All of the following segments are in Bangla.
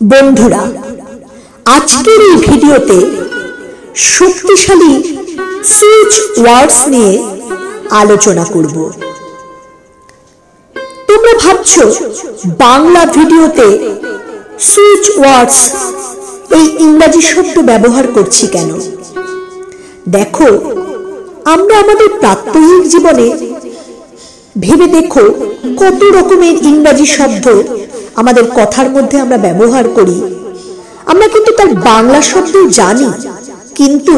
বন্ধুরা, আজকের এই ভিডিওতে শক্তিশালী সুইচ ওয়ার্ডস নিয়ে আলোচনা করব। তোমরা ভাবছো বাংলা ভিডিওতে সুইচ ওয়ার্ডস এই ইংরেজি শব্দ ব্যবহার করছি কেন? দেখো, আমরা আমাদের প্রাত্যহিক জীবনে ভেবে দেখো কত রকমের ইংরেজি শব্দ আমাদের কথার মধ্যে আমরা ব্যবহার করি। আমরা কিন্তু তার বাংলা শব্দ জানি, কিন্তু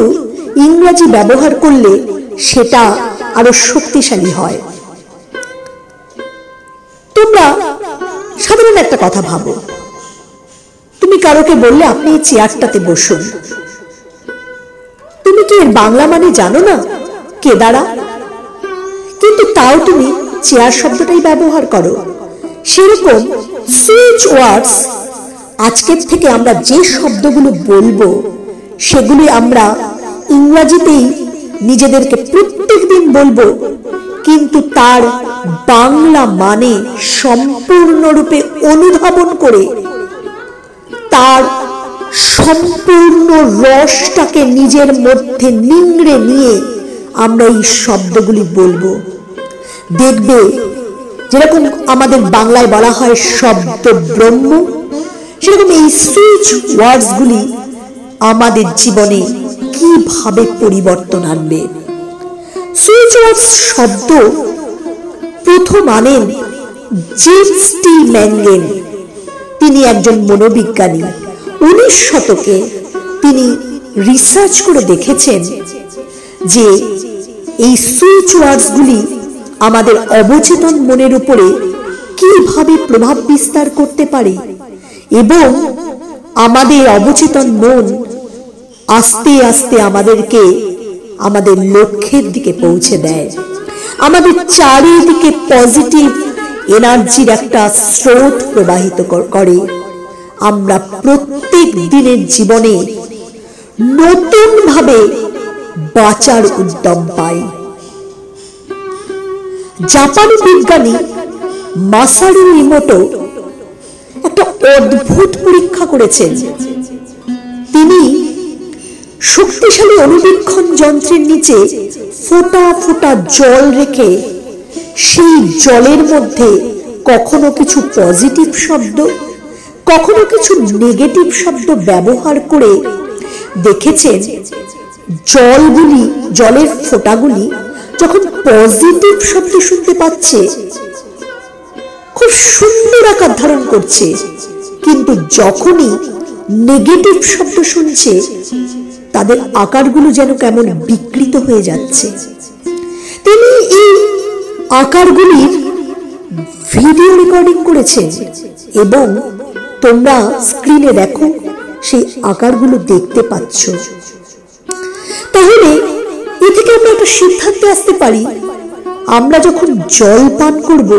ইংরেজি ব্যবহার করলে সেটা আরো শক্তিশালী হয়। তোমরা সাধারণ একটা কথা ভাবো, তুমি কারোকে বললে আপনি এই চেয়ারটাতে বসুন, তুমি কি এর বাংলা মানে জানো না? কেদারা। কিন্তু তাও তুমি চেয়ার শব্দটাই ব্যবহার করো। সেরকম সুইচ ওয়ার্ডস, আজকের থেকে আমরা যে শব্দগুলো বলবো সেগুলি আমরা ইংরেজিতেই নিজেদেরকে প্রত্যেকদিন বলবো, কিন্তু তার বাংলা মানে সম্পূর্ণরূপে অনুধাবন করে তার সম্পূর্ণ রসটাকে নিজের মধ্যে নিংড়ে নিয়ে আমরা এই শব্দগুলি বলবো। দেখবে যেরকম আমাদের বাংলায় বলা হয় শব্দ ব্রহ্ম, সেরকম এই সুইচ ওয়ার্ডস গুলি আমাদের জীবনে কিভাবে পরিবর্তন আনবে। সুইচ ওয়ার্ডস শব্দ প্রথম আনেন জেমস টি ম্যাঙ্গেন। তিনি একজন মনোবিজ্ঞানী। 19 শতকে তিনি রিসার্চ করে দেখেছেন যে এই সুইচ ওয়ার্ডস গুলি আমাদের অবচেতন মনের উপরে কিভাবে প্রভাব বিস্তার করতে পারে এবং আমাদের অবচেতন মন আস্তে আস্তে আমাদেরকে আমাদের লক্ষ্যের দিকে পৌঁছে দেয়। আমাদের চারিদিকে পজিটিভ এনার্জির একটা স্রোত প্রবাহিত করে। আমরা প্রত্যেক দিনের জীবনে নতুন ভাবে বাঁচার উদ্যম পাই। জাপানি বিজ্ঞানী মাসারু ইমোটো একটা অদ্ভুত পরীক্ষা করেছেন। তিনি শক্তিশালী অনুবীক্ষণ যন্ত্রের নিচে ফোঁটা ফোঁটা জল রেখে সেই জলের মধ্যে কখনো কিছু পজিটিভ শব্দ, কখনো কিছু নেগেটিভ শব্দ ব্যবহার করে দেখেছেন জলের ফোঁটাগুলি যখন পজিটিভ শব্দ শুনতে পাচ্ছে খুব সুন্দর আকার ধারণ করছে, কিন্তু যখনই নেগেটিভ শব্দ শুনছে তাদের আকারগুলো যেন কেমন বিকৃত হয়ে যাচ্ছে। তিনি এই আকারগুলির ভিডিও রেকর্ডিং করেছেন এবং তোমরা স্ক্রিনে দেখো সেই আকারগুলো দেখতে পাচ্ছ। তাহলে এ থেকে আমরা একটা সিদ্ধান্তে আসতে পারি, আমরা যখন জল পান করব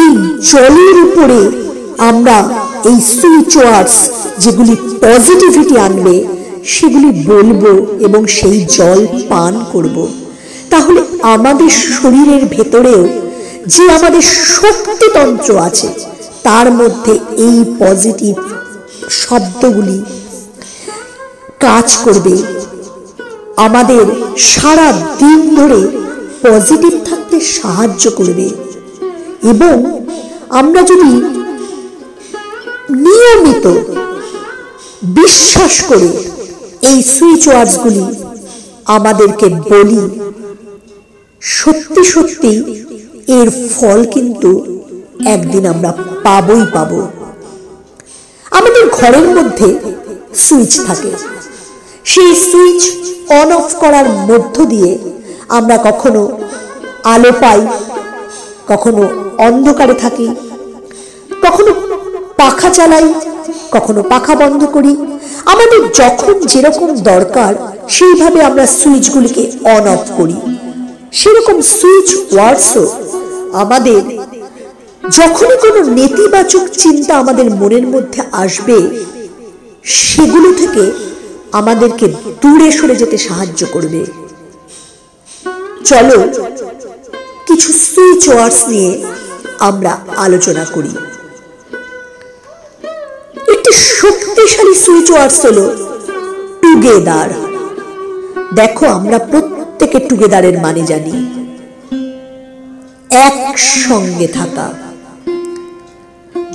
এই জলের উপরে আমরা এই সুইচ ওয়ার্ডস যেগুলি পজিটিভিটি আনবে সেগুলি বলবো এবং সেই জল পান করব। তাহলে আমাদের শরীরের ভেতরেও যে আমাদের শক্তিতন্ত্র আছে তার মধ্যে এই পজিটিভ শব্দগুলি কাজ করবে, আমাদের সারা দিন ধরে পজিটিভ থাকতে সাহায্য করবে। এবং আমরা যদি নিয়মিত বিশ্বাস করে এই সুইচ ওয়ার্ডস গুলি আমাদেরকে বলি, সত্যি সত্যি এর ফল কিন্তু একদিন আমরা পাবই পাবো। আমাদের ঘরের মধ্যে সুইচ থাকে, সেই সুইচ অন অফ করার মধ্য দিয়ে আমরা কখনো আলো পাই, কখনো অন্ধকারে থাকি, কখনো পাখা চালাই, কখনো পাখা বন্ধ করি। আমাদের যখন যেরকম দরকার সেইভাবে আমরা সুইচগুলিকে অন অফ করি। সেরকম সুইচ ওয়ার্ডসও আমাদের যখনই কোনো নেতিবাচক চিন্তা আমাদের মনের মধ্যে আসবে সেগুলো থেকে আমাদেরকে দূরে সরে যেতে সাহায্য করবে। চলো কিছু সুইচ ওয়ার্ডস নিয়ে আমরা আলোচনা করি। শক্তিশালী সুইচ ওয়ার্ডস হলো টুগেদার। দেখো, আমরা প্রত্যেকে টুগেদারের মানে জানি একসঙ্গে থাকা।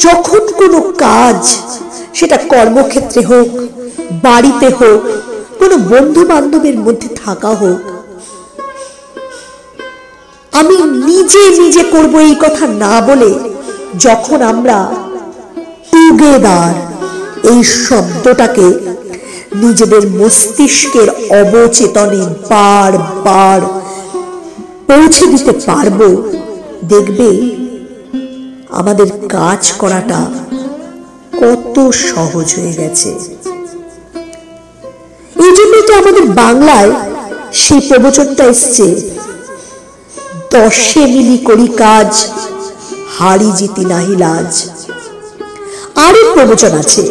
যখন কোনো কাজ, সেটা কর্মক্ষেত্রে হোক, বাড়িতে হোক, কোনো বন্ধু বান্ধবের মধ্যে থাকা হোক, আমি নিজে নিজে করব এই কথা না বলে যখন আমরা টুগেদার এই শব্দটাকে নিজেদের মস্তিষ্কের অবচেতনে বারবার পৌঁছে দিতে পারবো, দেখবে আমাদের কাজ করাটা কত সহজ হয়ে গেছে। এই জন্যই তো আমাদের বাংলায় সেই প্রবচনটা এসছে, দশে মিলি করি কাজ, হারি জিতি নাহি লাজ। আরেক প্রবচন আছে,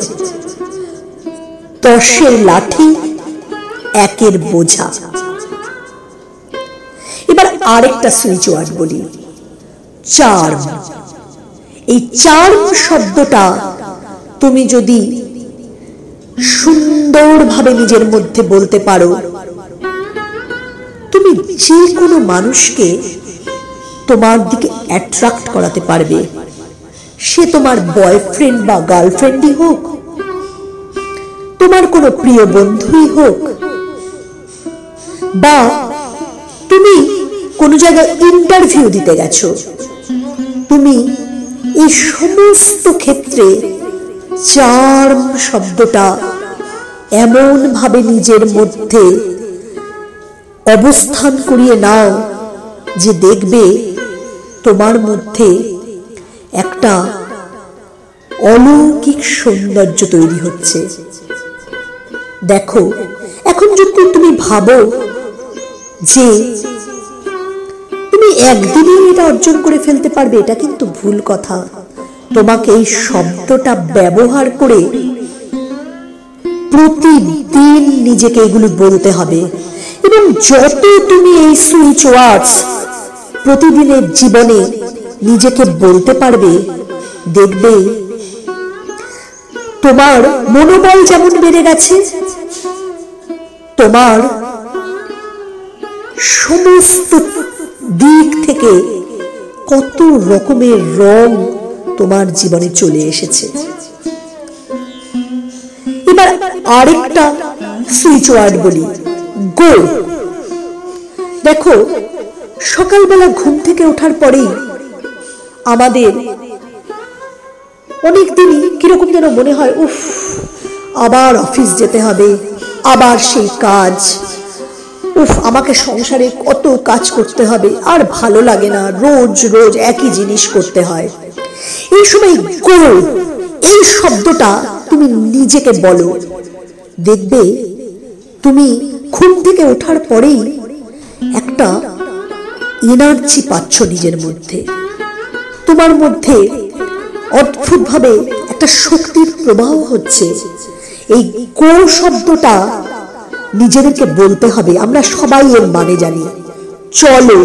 দশের লাঠি একের বোঝা। এবার আরেকটা সুইচ ওয়ার্ড বলি, চার্ম। এই চার্ম শব্দটা তুমি যদি সুন্দরভাবে নিজের মধ্যে বলতে পারো, তুমি যে কোনো মানুষকে তোমার দিকে অ্যাট্রাক্ট করাতে পারবে। সে তোমার বয়ফ্রেন্ড বা গার্লফ্রেন্ডই হোক, তোমার কোনো প্রিয় বন্ধুই হোক, বা তুমি কোনো জায়গায় ইন্টারভিউ দিতে গেছো, তুমি এই সমস্ত ক্ষেত্রে চার্ম শব্দটা এমন ভাবে নিজের মধ্যে অবস্থান করিয়ে নাও যে দেখবে তোমার মধ্যে একটা অলৌকিক সৌন্দর্য তৈরি হচ্ছে। দেখো, এখন যদি তুমি ভাবো যে তুমি একদিনই এটা অর্জন করে ফেলতে পারবে, এটা কিন্তু ভুল কথা। তোমাকে এই শব্দটা ব্যবহার করে প্রতিদিন নিজেকে এগুলো বলতে হবে, এবং যত তুমি এই সুইচ ওয়ার্ডস প্রতিদিনের জীবনে নিজেকে বলতে পারবে, দেখবে তোমার মনোবল যেমন বেড়ে গেছে, তোমার সমস্ত দিক থেকে কত রকমের রং তোমার জীবনে চলে এসেছে। এবার আরেকটা সুইচ ওয়ার্ড বলি, গো। দেখো, সকালবেলা ঘুম থেকে ওঠার পরেই আমাদের অনেকদিনই কিরকম যেন মনে হয়, উফ, আবার অফিস যেতে হবে, আবার সেই কাজ, উফ, আমাকে সংসারে কত কাজ করতে হবে, আর ভালো লাগে না, রোজ রোজ একই জিনিস করতে হয়। এই সময় গো এই শব্দটা তুমি নিজেকে বলো, দেখবে তুমি ঘুম থেকে ওঠার পরেই একটা এনার্জি পাচ্ছ নিজের মধ্যে। তোমার মধ্যে অদ্ভুতভাবে একটা শক্তির প্রবাহ হচ্ছে। এই গো শব্দটা নিজেদেরকে বলতে হবে। আমরা সবাই এর মানে জানি, চলো,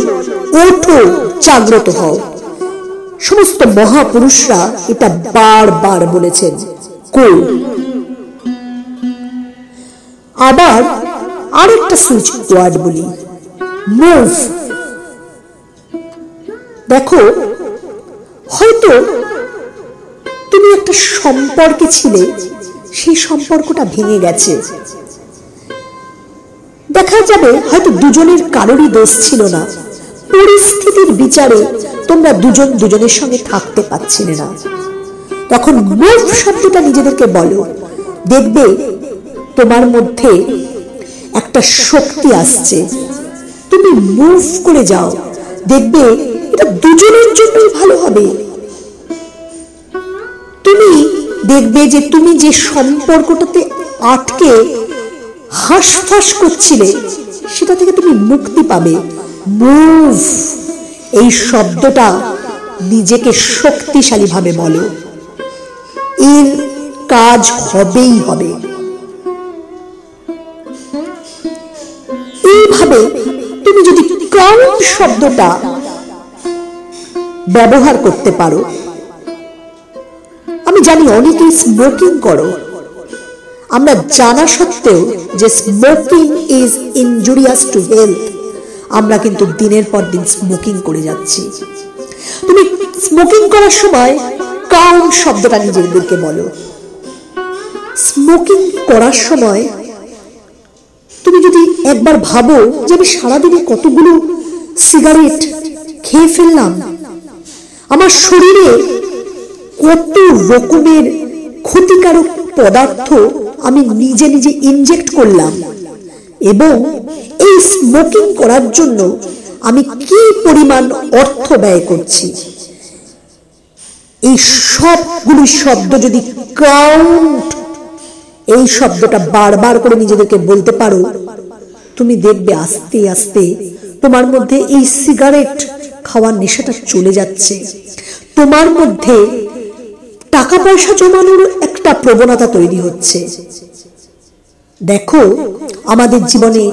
ওঠো, জাগ্রত হও। সমস্ত মহাপুরুষরা এটা বারবার বলেছেন, গো। আবার আরেকটা সুইচ ওয়ার্ড বলি, মুভ। দেখো, হয়তো তুমি একটা সম্পর্কে ছিলে, সেই সম্পর্কটা ভেঙে গেছে। দেখা যাবে হয়তো দুজনের কারোরই দোষ ছিল না, পরিস্থিতির বিচারে তোমরা দুজন দুজনের সঙ্গে থাকতে পারছিলে না। তখন মুভ শব্দটা নিজেদেরকে বলো, দেখবে তোমার মধ্যে একটা শক্তি আসছে। তুমি মুভ করে যাও, দেখবে এটা দুজনের জন্যই ভালো হবে। তুমি দেখবে যে তুমি যে সম্পর্কটাতে আটকে হাঁসফাঁস করছিলে, সেটা থেকে তুমি মুক্তি পাবে। মুভ এই শব্দটা নিজেকে শক্তিশালী ভাবে বলো, এর কাজ হবেই হবে। এইভাবে তুমি যদি কাউন্ট শব্দটা ব্যবহার করতে পারো, আমি জানি অনেকেই স্মোকিং করো, আমরা জানা সত্ত্বেও যে smoking is injurious to health, আমরা কিন্তু দিনের পর দিন স্মোকিং করে যাচ্ছি। তুমি স্মোকিং করার সময় কাউন্ট শব্দটা নিজেদেরকে বলো। স্মোকিং করার সময় তুমি যদি একবার ভাবো যে আমি সারাদিনে কতগুলো সিগারেট খেয়ে ফেললাম, আমার শরীরে কত রকমের ক্ষতিকারক পদার্থ আমি নিজে নিজে ইনজেক্ট করলাম, এবং এই স্মোকিং করার জন্য আমি কি পরিমাণ অর্থ ব্যয় করছি, এই সবগুলি শব্দ যদি কাউন্ট, এই শব্দটা বারবার করে নিজেদেরকে বলতে পারো, তুমি দেখবে আস্তে আস্তে তোমার মধ্যে এই সিগারেট খাওয়ার নেশাটা চলে যাচ্ছে। তোমার মধ্যে টাকা পয়সা জমানোর একটা প্রবণতা তৈরি হচ্ছে। দেখো, আমাদের জীবনে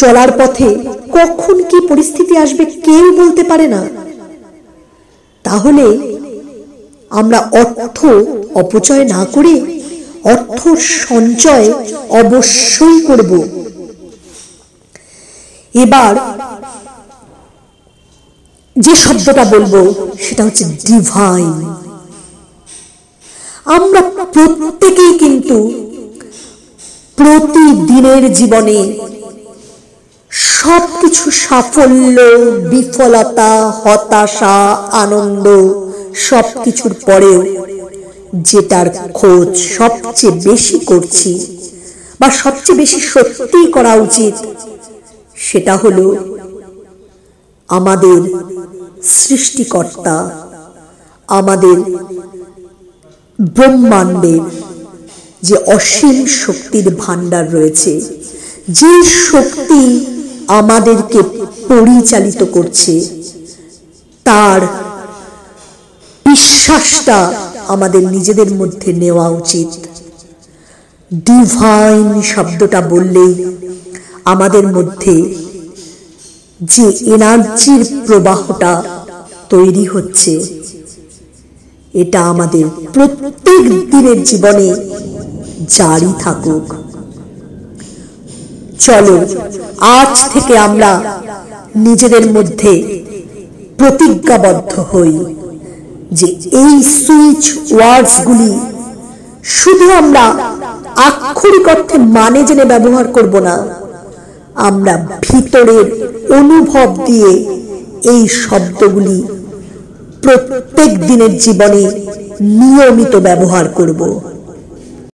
চলার পথে কখন কি পরিস্থিতি আসবে কেউ বলতে পারে না। তাহলে আমরা অর্থ অপচয় না করে অর্থ সঞ্চয় অবশ্যই করব। এবার যে শব্দটা বলবো সেটা হচ্ছে ডিভাইন। আমরা প্রত্যেকেই কিন্তু প্রতিদিনের জীবনে সবকিছু সাফল্য, বিফলতা, হতাশা, আনন্দ সবকিছুর পরেও যেটার খোঁজ সবচেয়ে বেশি করছি বা সবচেয়ে বেশি সত্যি করা উচিত, সেটা হলো আমাদের সৃষ্টিকর্তা, আমাদের ব্রহ্মাণ্ডের যে অসীম শক্তির ভান্ডার রয়েছে, যে শক্তি আমাদেরকে পরিচালিত করছে, তার বিশ্বাসটা আমাদের নিজেদের মধ্যে নেওয়া উচিত। ডিভাইন শব্দটা বললেই আমাদের মধ্যে যে এনার্জির প্রবাহটা তৈরি হচ্ছে, এটা আমাদের প্রত্যেক দিনের জীবনে জারি থাকুক। চলো আজ থেকে আমরা নিজেদের মধ্যে প্রতিজ্ঞাবদ্ধ হই যে এই সুইচ ওয়ার্ডসগুলি শুধু আমরা আক্ষরিক অর্থে মানে জেনে ব্যবহার করব না, আমরা ভিতরের অনুভব দিয়ে এই শব্দগুলি প্রত্যেক দিনের জীবনে নিয়মিত ব্যবহার করব।